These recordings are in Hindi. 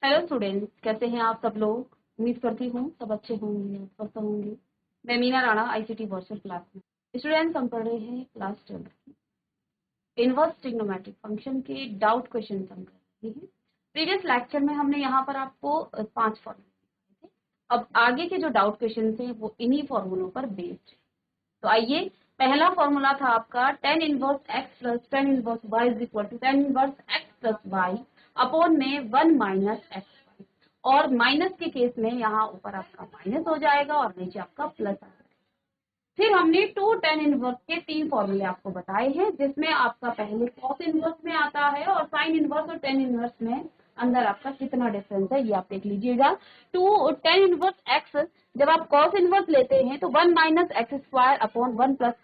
हेलो स्टूडेंट्स, कैसे हैं आप सब लोग। उम्मीद करती हूँ सब अच्छे होंगे, स्वस्थ होंगे। मैं Meena Rana, ICT virtual class में। स्टूडेंट्स, हम पढ़ रहे हैं क्लास 12 की इनवर्स ट्रिग्नोमेट्रिक फंक्शन के डाउट क्वेश्चन हम कर रहे हैं। प्रीवियस लेक्चर में हमने यहाँ पर आपको 5 फॉर्मूले थे। अब आगे के जो डाउट क्वेश्चन हैं वो इन्हीं फॉर्मूलों पर बेस्ड है। तो आइए, पहला फॉर्मूला था आपका tan inverse x plus tan inverse y is equal to tan inverse x plus y upon में 1 माइनस x, और माइनस के केस में यहाँ ऊपर आपका माइनस हो जाएगा और नीचे आपका प्लस आ जाएगा। फिर हमने 2 tan इनवर्स के 3 फॉर्मूले आपको बताए हैं, जिसमें आपका पहले cos इनवर्स में आता है और sin इनवर्स और tan इनवर्स में अंदर आपका कितना डिफरेंस है ये आप देख लीजिएगा। 2 tan इनवर्स x, जब आप cos इनवर्स लेते हैं तो 1 minus x square upon 1 plus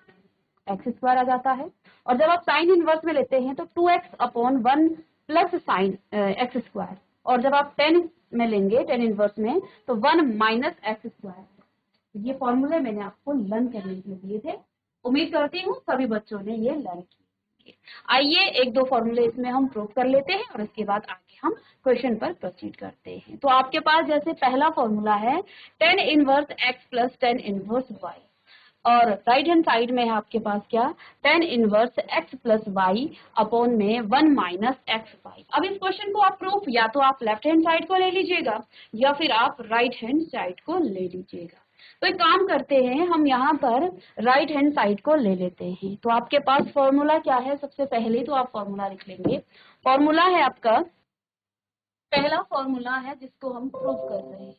x square आ जाता है, और जब आप साइन इनवर्स में लेते हैं तो 2x upon 1 plus sine x square, और जब आप 10 में लेंगे 10 इनवर्स में तो 1 माइनस एक्स स्क्वायर। ये फॉर्मूले मैंने आपको लर्न करने के लिए दिए थे। उम्मीद करती हूँ सभी बच्चों ने ये लर्न किए। आइए एक दो फॉर्मूले इसमें हम प्रूव कर लेते हैं और इसके बाद आगे हम क्वेश्चन पर प्रोसीड करते हैं। तो आपके पास जैसे पहला फॉर्मूला है tan inverse x plus tan inverse y, और राइट हैंड साइड में है आपके पास क्या, tan inverse x plus y upon में 1 माइनस एक्स वाई। अब इस क्वेश्चन को आप प्रूफ या तो आप लेफ्ट हैंड साइड को ले लीजिएगा या फिर आप राइट हैंड साइड को ले लीजिएगा। तो एक काम करते हैं, हम यहाँ पर राइट हैंड साइड को ले लेते हैं। तो आपके पास फॉर्मूला क्या है, सबसे पहले तो आप फॉर्मूला लिख लेंगे। फॉर्मूला है आपका, पहला फॉर्मूला है जिसको हम प्रूव कर रहे हैं।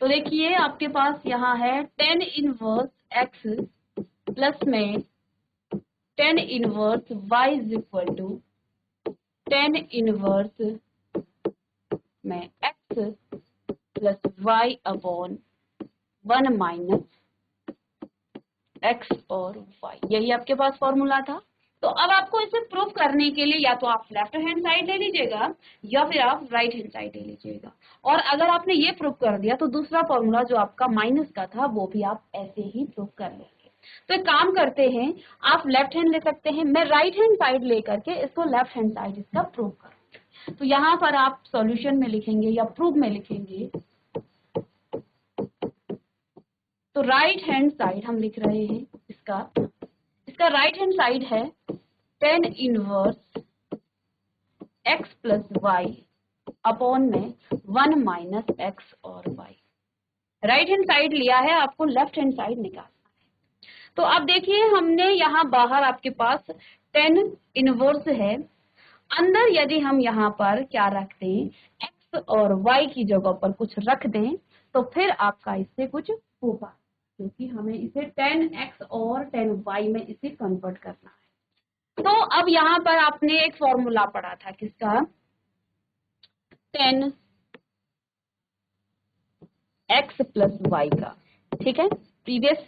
तो देखिए आपके पास यहाँ है tan इनवर्स x प्लस में tan inverse y is equal to tan inverse में x plus y upon 1 minus x और y। यही आपके पास फॉर्मूला था। तो अब आपको इसे प्रूव करने के लिए या तो आप लेफ्ट हैंड साइड ले लीजिएगा या फिर आप राइट हैंड साइड ले लीजिएगा, और अगर आपने ये प्रूव कर दिया तो दूसरा फॉर्मूला जो आपका माइनस का था वो भी आप ऐसे ही प्रूव कर लेंगे। तो एक काम करते हैं, आप लेफ्ट हैंड ले सकते हैं, मैं राइट हैंड साइड लेकर के इसको लेफ्ट हैंड साइड इसका प्रूव करूंगी। तो यहाँ पर आप सॉल्यूशन में लिखेंगे या प्रूव में लिखेंगे, तो राइट हैंड साइड हम लिख रहे हैं इसका राइट हैंड साइड है tan inverse x plus y upon में 1 माइनस एक्स और y। राइट हैंड साइड लिया है, आपको लेफ्ट हैंड साइड निकालना है। तो अब देखिए, हमने यहाँ बाहर आपके पास tan इनवर्स है, अंदर यदि हम यहाँ पर क्या रख दें, x और y की जगह पर कुछ रख दें तो फिर आपका इससे कुछ होगा, क्योंकि हमें इसे tan x और tan y में इसे कन्वर्ट करना है। तो अब यहाँ पर आपने एक फॉर्मूला पढ़ा था किसका, tan x प्लस वाई का, ठीक है। प्रीवियस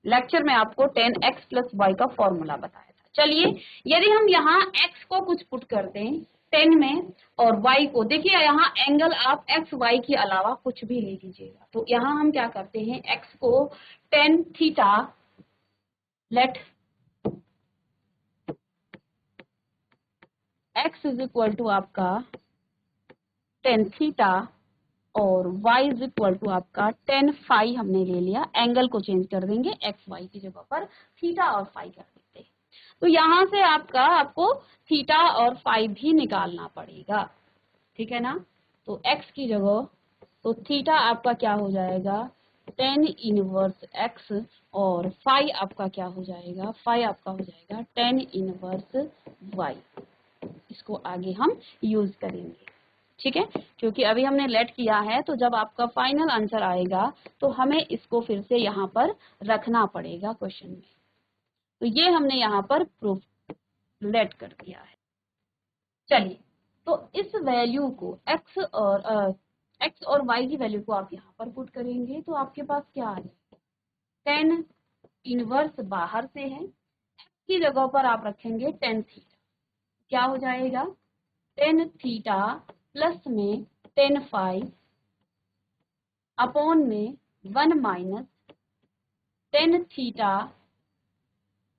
लेक्चर में आपको tan x प्लस वाई का फॉर्मूला बताया था। चलिए, यदि हम यहाँ x को कुछ पुट कर दें 10 में और y को, देखिए यहाँ एंगल आप x y के अलावा कुछ भी ले लीजिएगा। तो यहाँ हम क्या करते हैं, x को tan theta, let x is equal to आपका tan थीटा और y इज इक्वल टू आपका tan फाई हमने ले लिया, एंगल को चेंज कर देंगे, x y की जगह पर थीटा और फाई कर देते हैं। तो यहाँ से आपको थीटा और फाई भी निकालना पड़ेगा, ठीक है ना। तो x की जगह तो थीटा आपका क्या हो जाएगा, tan इनवर्स x, और फाई आपका क्या हो जाएगा, फाई आपका हो जाएगा tan इनवर्स y। इसको आगे हम यूज करेंगे, ठीक है, क्योंकि अभी हमने लेट किया है। तो जब आपका फाइनल आंसर आएगा तो हमें इसको फिर से यहाँ पर रखना पड़ेगा क्वेश्चन में। तो ये हमने यहाँ पर प्रूफ लेट कर दिया है। चलिए, तो इस वैल्यू को x और y की वैल्यू को आप यहाँ पर पुट करेंगे तो आपके पास क्या आ जाएगा, tan इनवर्स बाहर से है, x की जगह पर आप रखेंगे tan थीटा, क्या हो जाएगा, tan थीटा प्लस में tan फाई अपॉन में 1 minus tan theta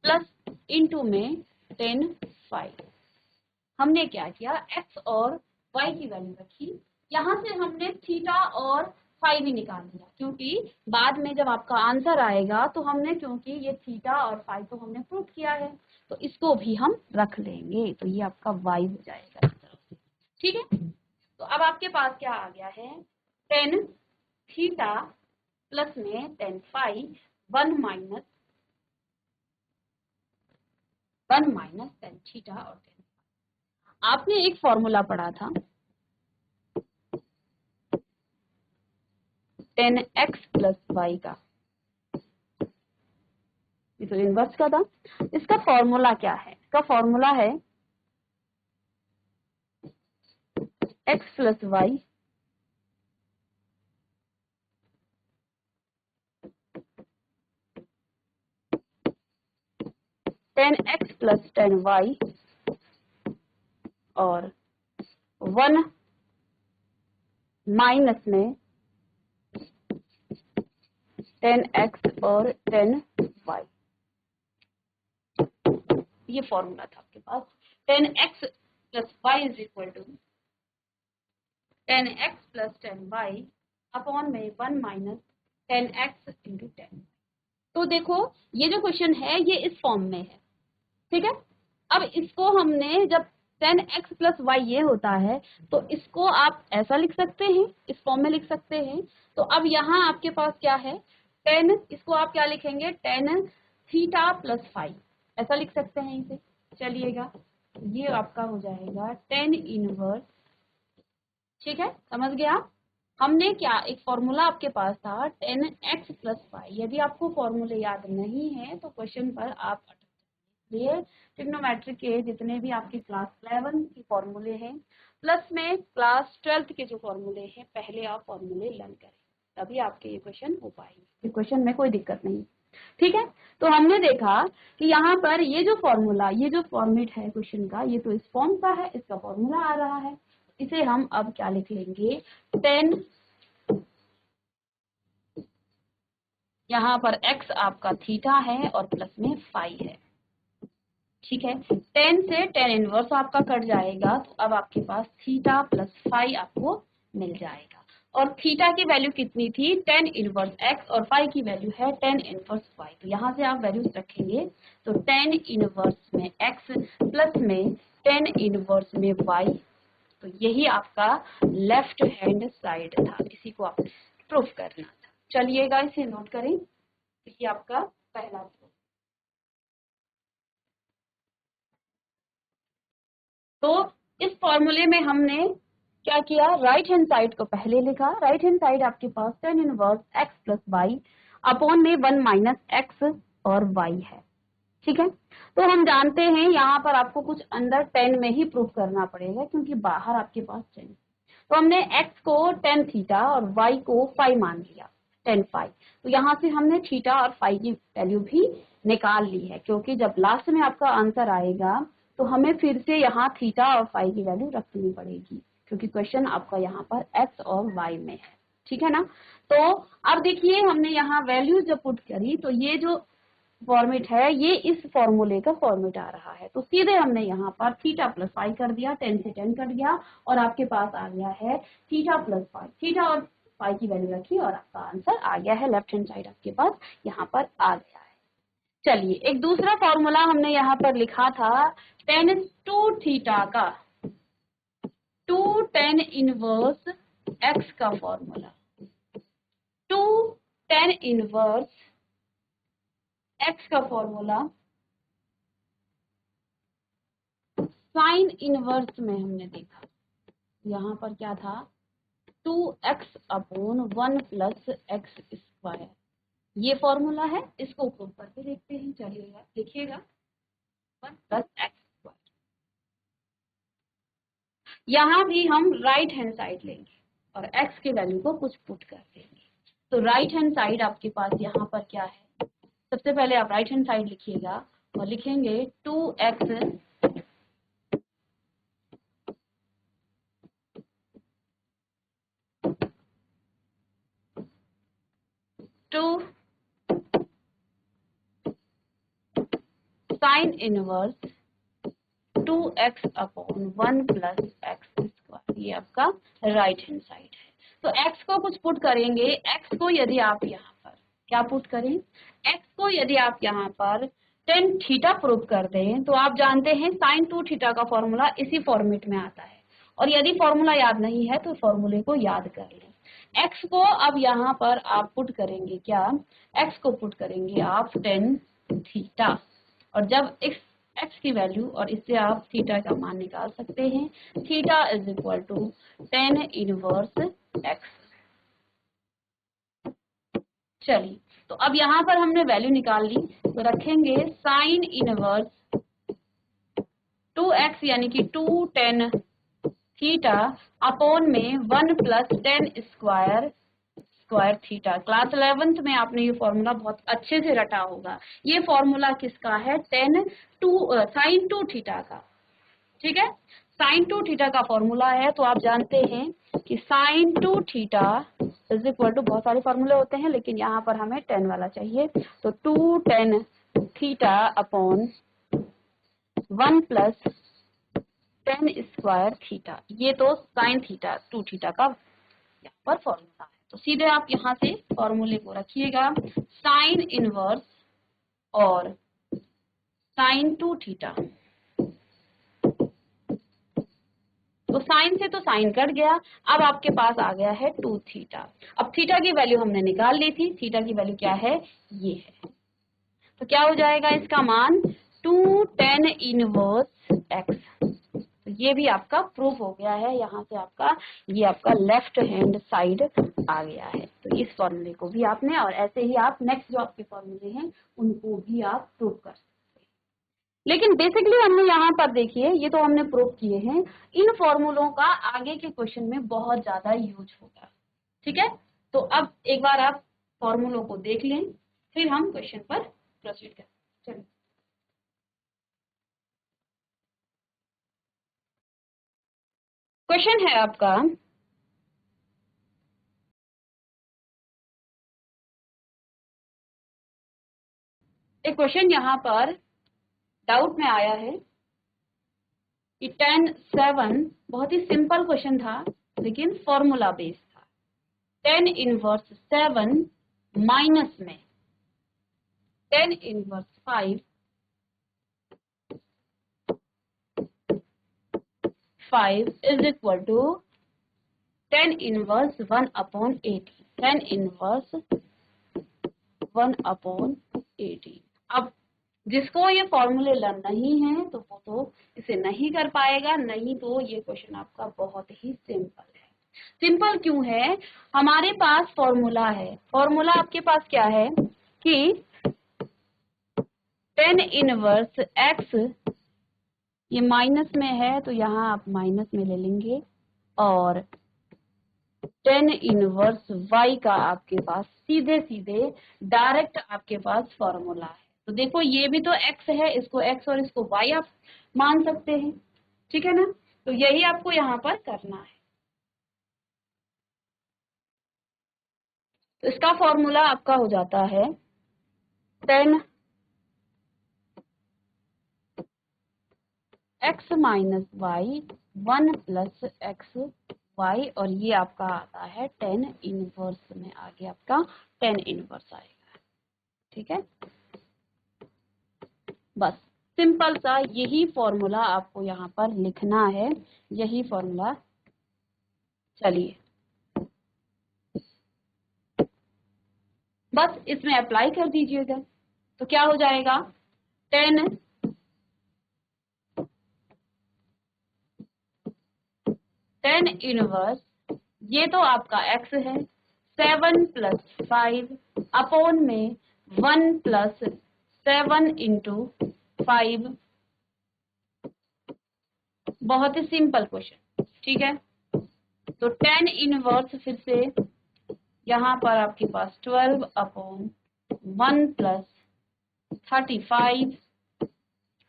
plus into में tan फाई। हमने क्या किया, एक्स और वाई की वैल्यू रखी, यहाँ से हमने थीटा और फाई भी निकाल दिया, क्योंकि बाद में जब आपका आंसर आएगा तो हमने, क्योंकि ये थीटा और फाई तो हमने प्रूव किया है, तो इसको भी हम रख लेंगे, तो ये आपका वाई हो जाएगा इस तरफ से। ठीक है, तो अब आपके पास क्या आ गया है, टेन थीटा प्लस में tan phi, one minus tan theta और टेन। आपने एक फॉर्मूला पढ़ा था, टेन एक्स प्लस वाई का, ये तो इनवर्स का था। इसका फॉर्मूला क्या है, इसका फॉर्मूला है x plus y tan x plus tan y और वन माइनस में टेन एक्स और टेन वाई। ये फॉर्मूला था आपके पास, tan x plus y is equal to tan x plus tan y upon में one minus tan x into tan. तो देखो ये जो क्वेश्चन है ये इस फॉर्म में है, ठीक है। अब इसको हमने जब टेन एक्स प्लस वाई ये होता है तो इसको आप ऐसा लिख सकते हैं, इस फॉर्म में लिख सकते हैं। तो अब यहाँ आपके पास क्या है, टेन, इसको आप क्या लिखेंगे, टेन थीटा प्लस फाइव, ऐसा लिख सकते हैं इसे। चलिएगा, ये आपका हो जाएगा टेन इनवर्स, ठीक है, समझ गया। हमने क्या, एक फॉर्मूला आपके पास था टेन एक्स प्लस वाई। यदि आपको फॉर्मूले याद नहीं है तो क्वेश्चन पर आप ये ट्रिग्नोमेट्री के जितने भी आपके क्लास 11 के फॉर्मूले हैं प्लस में क्लास 12 के जो फॉर्मूले हैं, पहले आप फॉर्मूले लर्न करें, तभी आपके ये क्वेश्चन हो पाएंगे। क्वेश्चन में कोई दिक्कत नहीं, ठीक है। तो हमने देखा कि यहाँ पर ये जो फॉर्मूला, ये जो फॉर्मेट है क्वेश्चन का, ये तो इस फॉर्म का है, इसका फॉर्मूला आ रहा है, इसे हम अब क्या लिख लेंगे, टेन, यहाँ पर x आपका थीटा है और प्लस में फाई है, ठीक है। टेन से टेन इनवर्स आपका कट जाएगा, तो अब आपके पास थीटा प्लस फाई आपको मिल जाएगा। और थीटा की वैल्यू कितनी थी, टेन इनवर्स x, और फाई की वैल्यू है टेन इनवर्स y। तो यहाँ से आप वैल्यूज रखेंगे, तो टेन इनवर्स में x प्लस में टेन इनवर्स में y, तो यही आपका लेफ्ट हैंड साइड था, इसी को आप प्रूफ करना था। चलिएगा इसे नोट करें, ये आपका पहला प्रूफ। तो इस फॉर्मूले में हमने क्या किया, राइट हैंड साइड को पहले लिखा। राइट हैंड साइड आपके पास tan inverse x plus y upon में वन माइनस एक्स और वाई है, ठीक है। तो हम जानते हैं यहाँ पर आपको कुछ अंदर टेन में ही प्रूफ करना पड़ेगा, क्योंकि बाहर आपके पास टेन। तो हमने x को टेन थीटा और y को फाई मान लिया, टेन फाई। तो यहाँ से हमने थीटा और फाई की वैल्यू भी निकाल ली है, क्योंकि जब लास्ट में आपका आंसर आएगा तो हमें फिर से यहाँ थीटा और फाई की वैल्यू रखनी पड़ेगी, क्योंकि क्वेश्चन आपका यहाँ पर x और y में है, ठीक है ना। तो अब देखिए हमने यहाँ वैल्यू जब पुट करी तो ये जो फॉर्मेट है ये इस फॉर्मूले का फॉर्मेट आ रहा है, तो सीधे हमने यहाँ पर थीटा प्लस फाई कर दिया, टेन से टेन कट गया और आपके पास आ गया है थीटा प्लस फाई। थीटा और फाई की वैल्यू रखी और आपका आंसर आ गया है, लेफ्ट हैंड साइड आपके पास यहाँ पर आ गया है। चलिए एक दूसरा फॉर्मूला हमने यहाँ पर लिखा था टेन टू थीटा का, टू टेन इनवर्स एक्स का formula, two tan inverse x का फॉर्मूला साइन इनवर्स में हमने देखा, यहाँ पर क्या था, 2x upon 1 plus x square, ये फॉर्मूला है, इसको प्रूव करके देखते हैं। चलिएगा लिखिएगा 1 प्लस एक्स स्क्वायर, यहाँ भी हम राइट हैंड साइड लेंगे और x की वैल्यू को कुछ पुट कर देंगे। तो राइट हैंड साइड आपके पास यहाँ पर क्या है, सबसे पहले आप राइट हैंड साइड लिखिएगा और लिखेंगे 2x two sine inverse 2x upon 1 plus x square, ये आपका राइट हैंड साइड है। तो x को कुछ पुट करेंगे, x को यदि आप यहाँ पर क्या पुट करें, x को यदि आप यहाँ पर tan थीटा प्रूव कर दें तो आप जानते हैं sin 2 थीटा का फॉर्मूला इसी फॉर्मेट में आता है। और यदि फॉर्मूला याद नहीं है तो फॉर्मूले को याद कर लें। x को अब यहाँ पर आप पुट करेंगे, क्या x को पुट करेंगे आप tan थीटा, और जब x की वैल्यू और इससे आप थीटा का मान निकाल सकते हैं, theta is equal to tan inverse x। चलिए, तो अब यहाँ पर हमने वैल्यू निकाल ली, तो रखेंगे साइन इनवर्स 2x यानी कि 2 tan थीटा अपॉन में 1 plus tan square theta. Class 11th में आपने ये फॉर्मूला बहुत अच्छे से रटा होगा। ये फॉर्मूला किसका है, साइन 2 थीटा का। ठीक है, साइन 2 थीटा का फॉर्मूला है। तो आप जानते हैं कि sine 2 theta is equal to, बहुत सारे फॉर्मूले होते हैं लेकिन यहाँ पर हमें 10 वाला चाहिए, तो 2 tan theta upon 1 plus tan square theta. ये तो साइन थीटा 2 थीटा का यहाँ पर फॉर्मूला है। तो सीधे आप यहाँ से फॉर्मूले को रखिएगा, साइन इनवर्स और साइन 2 थीटा। तो साइन से तो साइन कट गया, अब आपके पास आ गया है 2 थीटा। अब थीटा की वैल्यू हमने निकाल ली थी, थीटा की वैल्यू क्या है, ये है। तो क्या हो जाएगा इसका मान, 2 tan इनवर्स x। तो ये भी आपका प्रूफ हो गया है। यहाँ से आपका ये आपका लेफ्ट हैंड साइड आ गया है। तो इस फॉर्मूले को भी आपने, और ऐसे ही आप नेक्स्ट जो आपके फॉर्मूले हैं उनको भी आप प्रूव कर सकते हैं। लेकिन बेसिकली हमने यहाँ पर देखिए, ये तो हमने प्रूव किए हैं, इन फॉर्मूलों का आगे के क्वेश्चन में बहुत ज्यादा यूज होगा। ठीक है, तो अब एक बार आप फॉर्मूलों को देख लें, फिर हम क्वेश्चन पर प्रोसीड करें। चलिए, क्वेश्चन है आपका, एक क्वेश्चन यहाँ पर डाउट में आया है कि tan 7, बहुत ही सिंपल क्वेश्चन था लेकिन फॉर्मूला बेस्ड था। tan इनवर्स 7 माइनस में tan inverse 5 is equal to tan inverse 1 upon 80, tan inverse 1 upon 80। अब जिसको ये फॉर्मूले लर्न नहीं है तो वो तो इसे नहीं कर पाएगा, नहीं तो ये क्वेश्चन आपका बहुत ही सिंपल है। सिंपल क्यों है, हमारे पास फॉर्मूला है। फॉर्मूला आपके पास क्या है कि tan इनवर्स x, ये माइनस में है तो यहाँ आप माइनस में ले लेंगे, और tan इनवर्स y का आपके पास सीधे सीधे डायरेक्ट आपके पास फॉर्मूला है। तो देखो ये भी तो x है, इसको x और इसको y आप मान सकते हैं। ठीक है ना, तो यही आपको यहाँ पर करना है। तो इसका फॉर्मूला आपका हो जाता है tan x minus y 1 plus x y, और ये आपका आता है tan इनवर्स में, आगे आपका tan इनवर्स आएगा। ठीक है, बस सिंपल सा यही फॉर्मूला आपको यहाँ पर लिखना है, यही फॉर्मूला। चलिए, बस इसमें अप्लाई कर दीजिएगा। तो क्या हो जाएगा, tan इनवर्स, ये तो आपका x है, 7 प्लस 5 अपॉन में 1 प्लस 7 इंटू 5। बहुत ही सिंपल क्वेश्चन। ठीक है, तो tan इनवर्स फिर से यहाँ पर आपके पास 12 अपॉन 1 प्लस 35,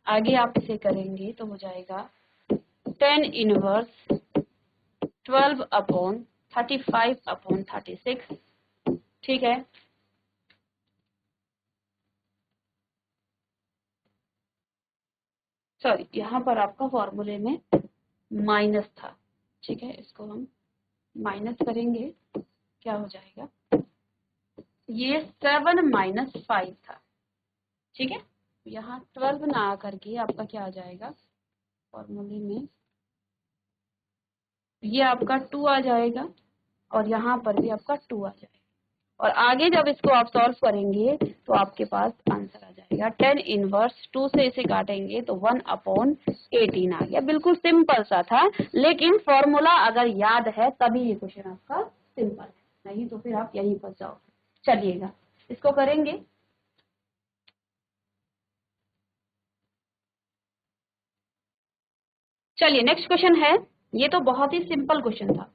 आगे आप इसे करेंगे तो हो जाएगा tan इनवर्स 12 अपॉन 35 अपॉन 36। ठीक है, सॉरी, यहाँ पर आपका फॉर्मूले में माइनस था, ठीक है, इसको हम माइनस करेंगे, क्या हो जाएगा, ये 7 माइनस 5 था, ठीक है। यहाँ 12 ना आकर के आपका क्या आ जाएगा फॉर्मूले में, ये आपका 2 आ जाएगा और यहाँ पर भी आपका 2 आ जाएगा, और आगे जब इसको आप सॉल्व करेंगे तो आपके पास आंसर आ जाएगा 10 इनवर्स 2 से इसे काटेंगे तो 1/18 आ गया। बिल्कुल सिंपल सा था, लेकिन फॉर्मूला अगर याद है तभी ये क्वेश्चन आपका सिंपल है, नहीं तो फिर आप यहीं फंस जाओगे। चलिएगा इसको करेंगे। चलिए नेक्स्ट क्वेश्चन है, ये तो बहुत ही सिंपल क्वेश्चन था,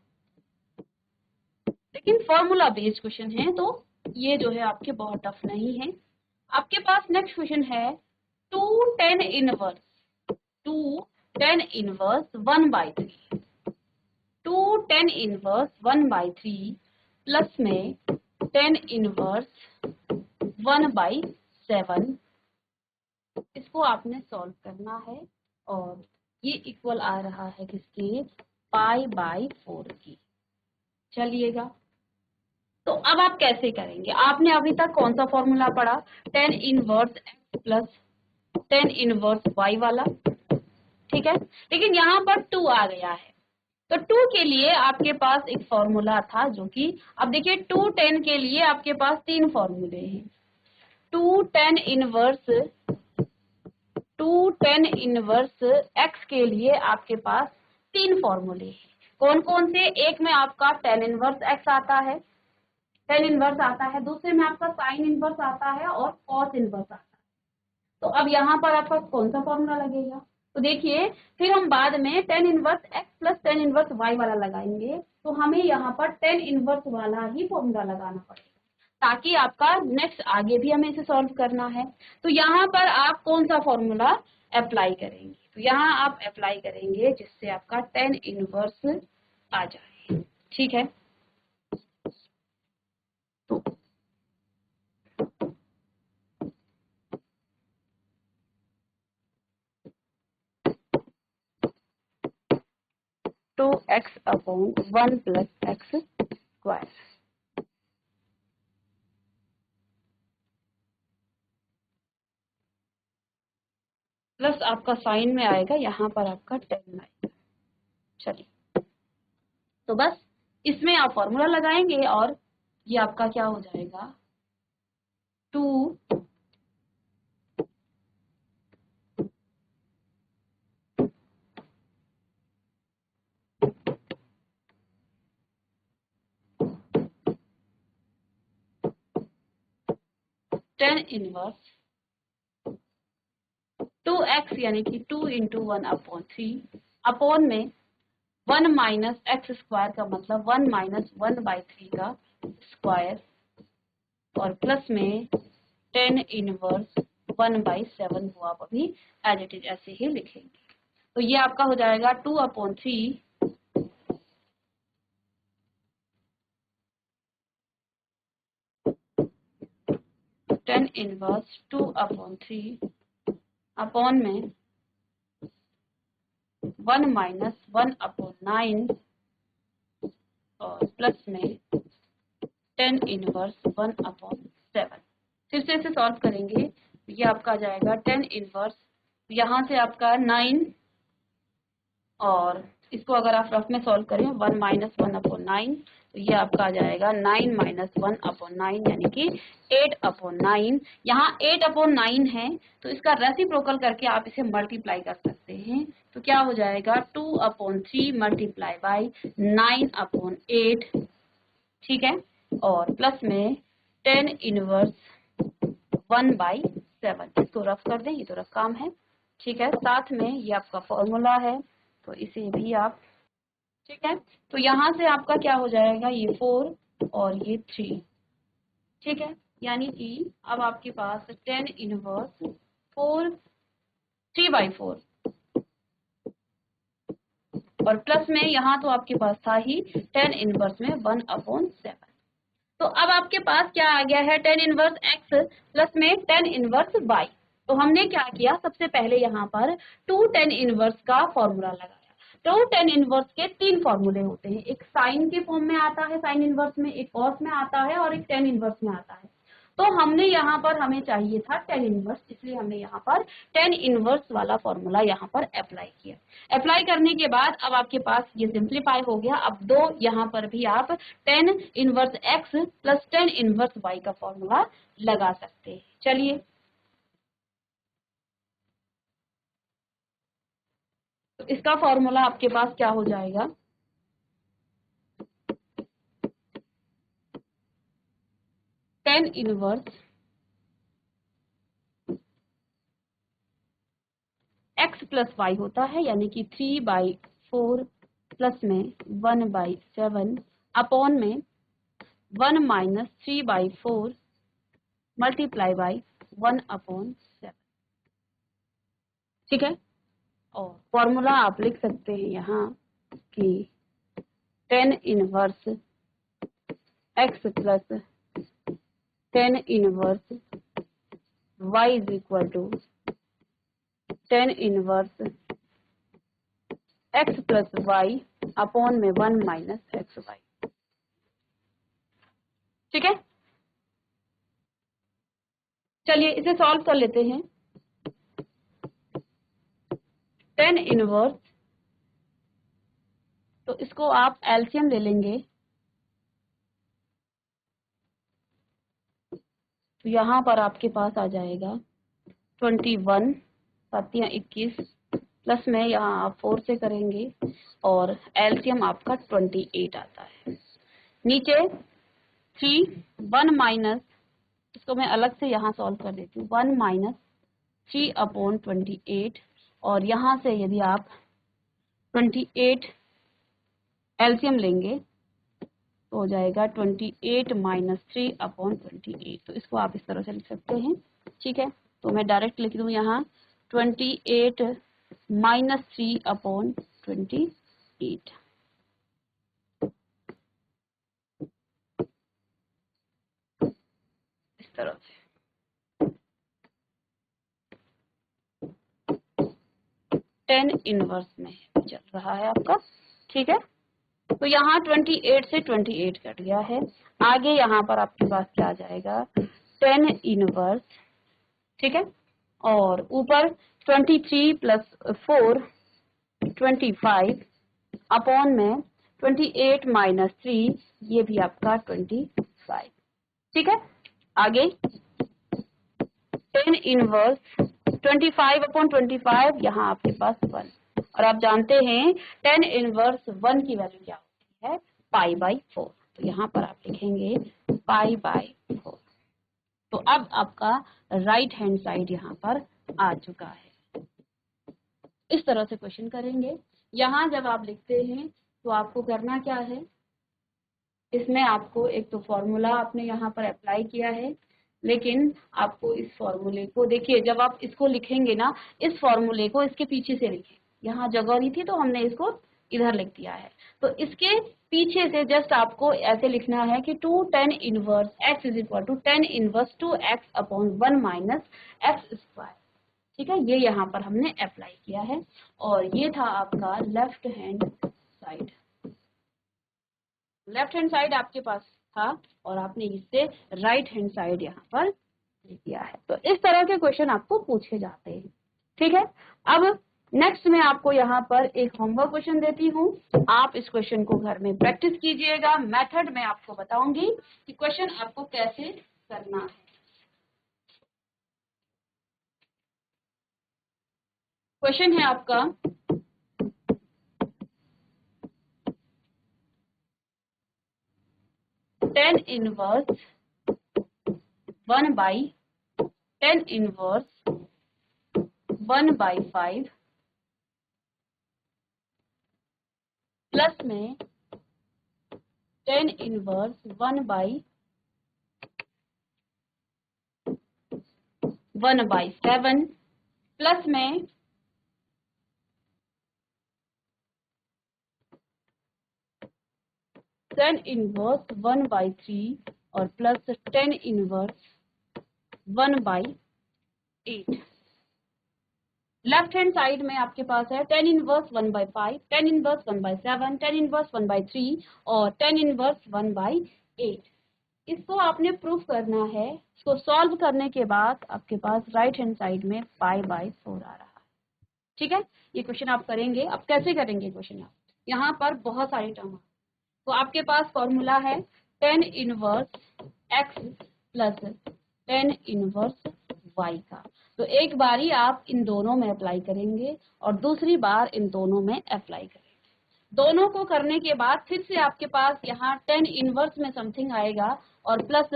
लेकिन फॉर्मूला बेस्ड क्वेश्चन है, तो ये जो है आपके बहुत टफ नहीं है। आपके पास नेक्स्ट क्वेश्चन है 2 10 इनवर्स 1/3 2 10 इनवर्स 1/3 प्लस में 10 इनवर्स 1/7, इसको आपने सॉल्व करना है और ये इक्वल आ रहा है किसके, π/4 की। चलिएगा, तो अब आप कैसे करेंगे, आपने अभी तक कौन सा फॉर्मूला पढ़ा, 10 inverse x plus 10 inverse y वाला, ठीक है, लेकिन यहाँ पर 2 आ गया है, तो 2 के लिए आपके पास एक फॉर्मूला था जो कि, अब देखिए 2 10 के लिए आपके पास 3 फॉर्मूले हैं। 2 10 इनवर्स x के लिए आपके पास 3 फॉर्मूले हैं। कौन कौन से, एक में आपका 10 इनवर्स x आता है, 10 इनवर्स आता है, दूसरे में आपका साइन इनवर्स आता है और कॉस इनवर्स आता है। तो अब यहाँ पर आपका कौन सा फॉर्मूला लगेगा, तो देखिए फिर हम बाद में 10 inverse x plus 10 inverse y वाला लगाएंगे, तो हमें यहाँ पर 10 इनवर्स वाला ही फॉर्मूला लगाना पड़ेगा, ताकि आपका नेक्स्ट आगे भी हमें इसे सॉल्व करना है। तो यहाँ पर आप कौन सा फॉर्मूला अप्लाई करेंगे, तो यहाँ आप अप्लाई करेंगे जिससे आपका 10 इनवर्स आ जाए, ठीक है। तो 2x/1 plus x square plus आपका साइन में आएगा, यहाँ पर आपका 10 आएगा। चलिए, तो बस इसमें आप फॉर्मूला लगाएंगे और ये आपका क्या हो जाएगा, 2 10 इनवर्स 2x यानी कि 2 इंटू 1/3 अपॉन में 1 माइनस एक्स स्क्वायर का मतलब 1 माइनस 1/3 का स्क्वायर और प्लस में 10 इनवर्स 1/7 को आप अभी एज इट इज ऐसे ही लिखेंगे। तो ये आपका हो जाएगा 2/3 10 इनवर्स 2/3 अपॉन में 1 माइनस 1/9 और प्लस में 10 इनवर्स 1/7। फिर से इसे सॉल्व करेंगे, ये आपका आ जाएगा 10 इनवर्स, यहाँ से आपका 9 और इसको अगर आप रफ में सॉल्व करें 1 माइनस 1/9, तो ये आपका आ जाएगा 9 माइनस 1/9 यानी कि 8/9। यहाँ 8/9 है तो इसका रेसिप्रोकल करके आप इसे मल्टीप्लाई कर सकते हैं, तो क्या हो जाएगा 2/3 मल्टीप्लाई बाई 9/8, ठीक है, और प्लस में 10 इनवर्स 1/7। इसको रफ कर दें, ये तो रफ काम है, ठीक है, साथ में ये आपका फॉर्मूला है तो इसे भी आप, ठीक है, तो यहाँ से आपका क्या हो जाएगा, ये 4 और ये 3, ठीक है, यानी कि अब आपके पास 10 इनवर्स 4 3/4 और प्लस में यहाँ तो आपके पास था ही 10 इनवर्स में 1/7। तो अब आपके पास क्या आ गया है, 10 इनवर्स x प्लस में 10 इनवर्स y। तो हमने क्या किया, सबसे पहले यहाँ पर 2 tan इनवर्स का फॉर्मूला लगाया। तो tan इनवर्स के 3 फॉर्मूले होते हैं, एक साइन के फॉर्म में आता है साइन इनवर्स में, एक कॉस में आता है और एक tan इनवर्स में आता है। तो हमने यहाँ पर, हमें चाहिए था tan इनवर्स, इसलिए हमने यहाँ पर tan इनवर्स वाला फॉर्मूला यहाँ पर अप्लाई किया। अप्लाई करने के बाद अब आपके पास ये सिंप्लीफाई हो गया। अब दो यहाँ पर भी आप tan inverse x plus tan inverse y का फॉर्मूला लगा सकते हैं। चलिए, तो इसका फॉर्मूला आपके पास क्या हो जाएगा, tan inverse x plus y होता है, यानी कि 3/4 प्लस में 1/7 अपॉन में 1 माइनस 3/4 मल्टीप्लाई बाई 1/7। ठीक है, और फॉर्मूला आप लिख सकते हैं यहाँ कि tan inverse x plus tan inverse y is equal to tan inverse x plus y upon में 1 माइनस xy। ठीक है, चलिए इसे सॉल्व कर लेते हैं। tan इनवर्स, तो इसको आप एलसीएम ले लेंगे, तो यहाँ पर आपके पास आ जाएगा 21 7 21 प्लस में यहाँ आप 4 से करेंगे और एलसीएम आपका 28 आता है। नीचे 1 माइनस, इसको मैं अलग से यहाँ सॉल्व कर देती हूँ, 1 माइनस 3/28 और यहाँ से यदि आप 28 एलसीएम लेंगे तो हो जाएगा 28 माइनस 3/28। तो इसको आप इस तरह से लिख सकते हैं। ठीक है, तो मैं डायरेक्ट लिख दूँ यहाँ 28 माइनस 3/28, इस तरह से। tan इनवर्स में चल रहा है आपका। ठीक है, तो यहाँ 28 से 28 कट गया है। आगे यहाँ पर आपके पास क्या आ जाएगा, tan इनवर्स। ठीक है, और ऊपर 23 प्लस 4 25 अपॉन में 28 माइनस 3, ये भी आपका 25। ठीक है, आगे tan इनवर्स 25/25, यहाँ आपके पास 1, और आप जानते हैं tan इनवर्स 1 की वैल्यू क्या होती है, π/4। तो यहाँ पर आप लिखेंगे π/4। तो अब आपका राइट हैंड साइड यहाँ पर आ चुका है। इस तरह से क्वेश्चन करेंगे। यहाँ जब आप लिखते हैं तो आपको करना क्या है, इसमें आपको एक तो फॉर्मूला आपने यहाँ पर अप्लाई किया है, लेकिन आपको इस फॉर्मूले को देखिए, जब आप इसको लिखेंगे ना, इस फॉर्मूले को इसके पीछे से लिखें। यहाँ जगह नहीं थी तो हमने इसको इधर लिख दिया है, तो इसके पीछे से जस्ट आपको ऐसे लिखना है कि 2 tan inverse x is equal to tan inverse 2x upon 1 minus x square. ठीक है, ये यहाँ पर हमने अप्लाई किया है, और ये था आपका left hand side. Left hand side आपके पास था और आपने इससे राइट हैंड साइड यहाँ पर लिख दिया है। तो इस तरह के क्वेश्चन आपको पूछे जाते हैं। ठीक है, अब नेक्स्ट मैं आपको यहाँ पर एक होमवर्क क्वेश्चन देती हूँ। आप इस क्वेश्चन को घर में प्रैक्टिस कीजिएगा। मेथड मैं आपको बताऊंगी कि क्वेश्चन आपको कैसे करना है। क्वेश्चन है आपका, tan inverse 1/tan inverse 1/5 plus में tan इनवर्स 1/7 प्लस में tan इनवर्स 1/3 और plus tan inverse 1/8। Left hand side में आपके पास है tan inverse 1/5, tan inverse 1/7, tan inverse 1/3 और tan इनवर्स 1/8। इसको आपने प्रूफ करना है। इसको सॉल्व करने के बाद आपके पास राइट हैंड साइड में π/4 आ रहा है। ठीक है, ये क्वेश्चन आप करेंगे। अब कैसे करेंगे क्वेश्चन आप, यहाँ पर बहुत सारे टर्म, तो आपके पास फॉर्मूला है tan inverse x plus tan inverse y का। तो एक बारी आप इन दोनों में अप्लाई करेंगे और दूसरी बार इन दोनों में अप्लाई करेंगे। दोनों को करने के बाद फिर से आपके पास यहाँ tan इनवर्स में समथिंग आएगा और प्लस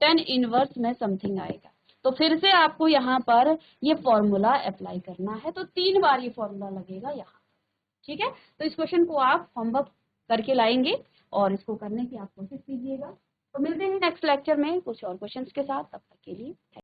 tan इनवर्स में समथिंग आएगा। तो फिर से आपको यहाँ पर ये फॉर्मूला अप्लाई करना है, तो 3 बार ये फॉर्मूला लगेगा यहाँ। ठीक है, तो इस क्वेश्चन को आप होमवर्क करके लाएंगे और इसको करने की आप कोशिश कीजिएगा। तो मिलते हैं नेक्स्ट लेक्चर में कुछ और क्वेश्चंस के साथ, तब तक के लिए।